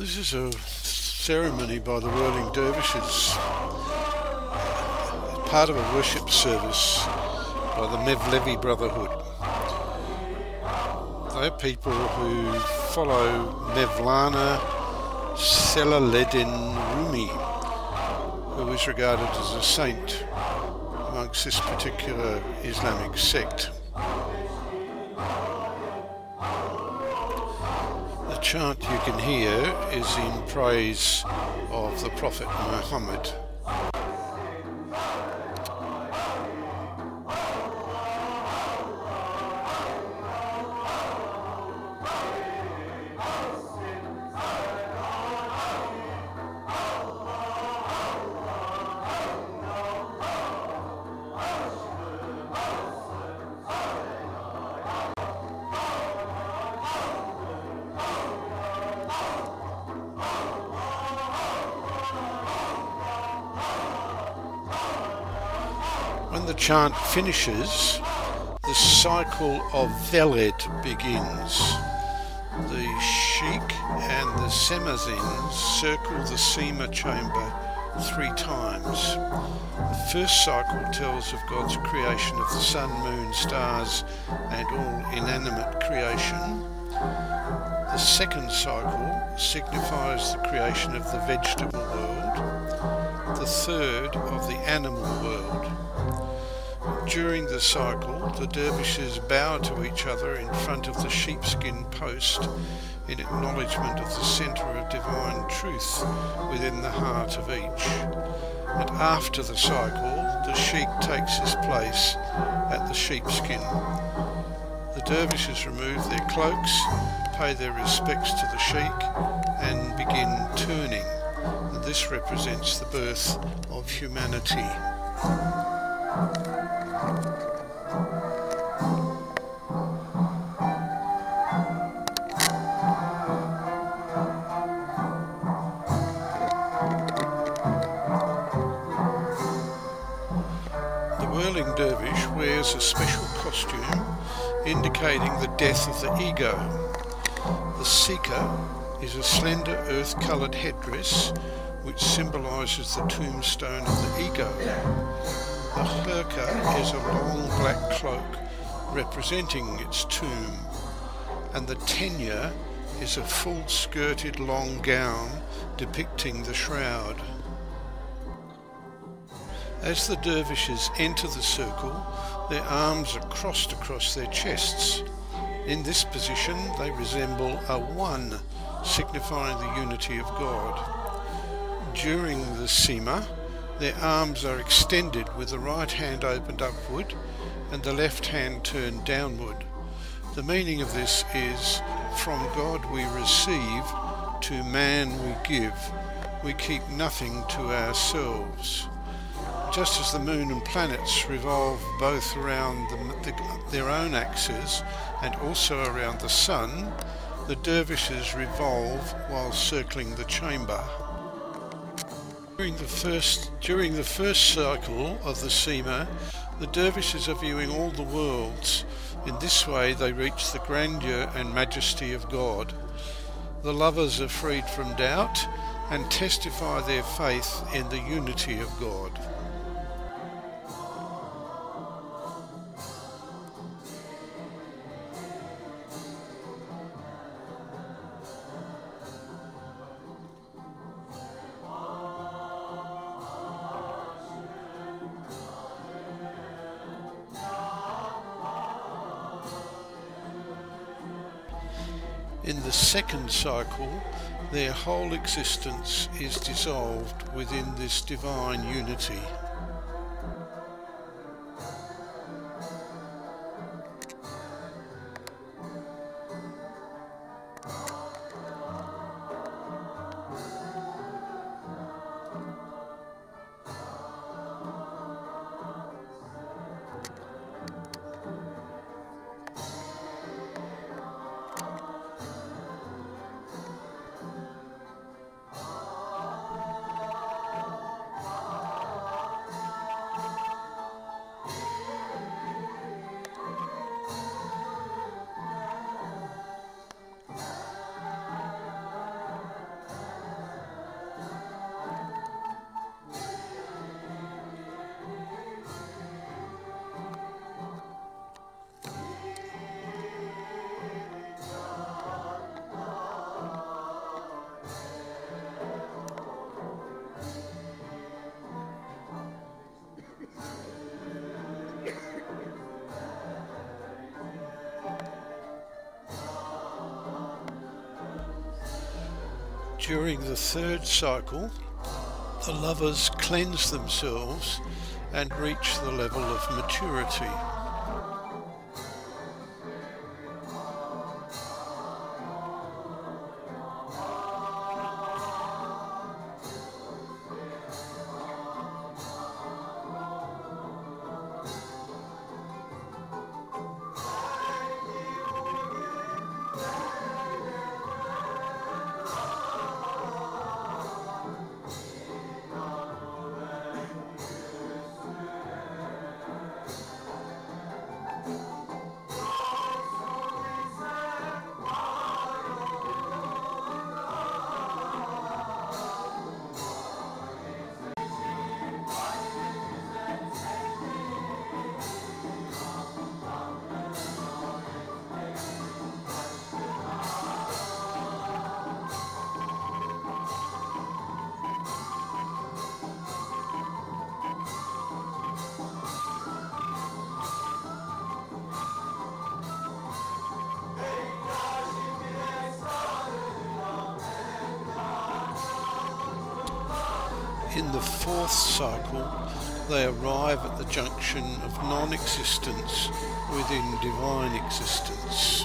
This is a ceremony by the whirling dervishes, part of a worship service by the Mevlevi Brotherhood. They are people who follow Mevlana Rumi, who is regarded as a saint amongst this particular Islamic sect. The chant you can hear is in praise of the Prophet Muhammad. When the chant finishes, the cycle of veled begins. The sheikh and the semazins circle the Sema chamber 3 times. The first cycle tells of God's creation of the sun, moon, stars and all inanimate creation. The second cycle signifies the creation of the vegetable world. The third of the animal world. During the cycle, the dervishes bow to each other in front of the sheepskin post in acknowledgement of the centre of divine truth within the heart of each. And after the cycle, the sheikh takes his place at the sheepskin. The dervishes remove their cloaks, pay their respects to the sheikh, and begin turning. And this represents the birth of humanity. The whirling dervish wears a special costume indicating the death of the ego. The seeker is a slender earth-coloured headdress which symbolises the tombstone of the ego. The hurka is a long black cloak representing its tomb, and the tenya is a full-skirted long gown depicting the shroud. As the dervishes enter the circle, their arms are crossed across their chests. In this position they resemble a one, signifying the unity of God. During the Sema, their arms are extended with the right hand opened upward and the left hand turned downward. The meaning of this is, from God we receive, to man we give. We keep nothing to ourselves. Just as the moon and planets revolve both around their own axes and also around the sun, the dervishes revolve while circling the chamber. During the first cycle of the Sema, the dervishes are viewing all the worlds. In this way they reach the grandeur and majesty of God. The lovers are freed from doubt and testify their faith in the unity of God. In the second cycle, their whole existence is dissolved within this divine unity. During the third cycle, the lovers cleanse themselves and reach the level of maturity. In the fourth cycle, they arrive at the junction of non-existence within divine existence.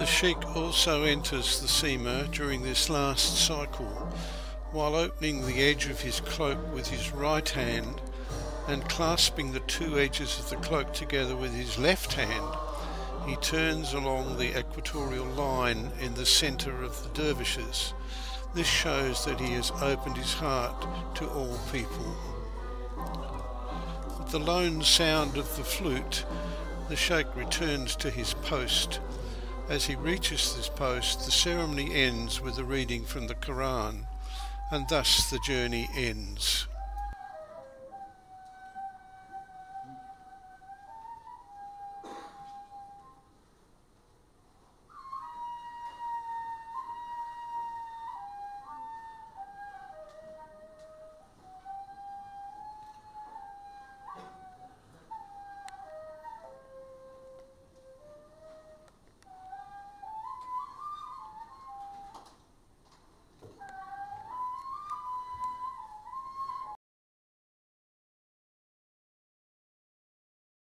The sheikh also enters the sema during this last cycle, while opening the edge of his cloak with his right hand and clasping the two edges of the cloak together with his left hand. He turns along the equatorial line in the centre of the dervishes. This shows that he has opened his heart to all people. With the lone sound of the flute, the sheikh returns to his post. As he reaches this post, the ceremony ends with a reading from the Quran, and thus the journey ends.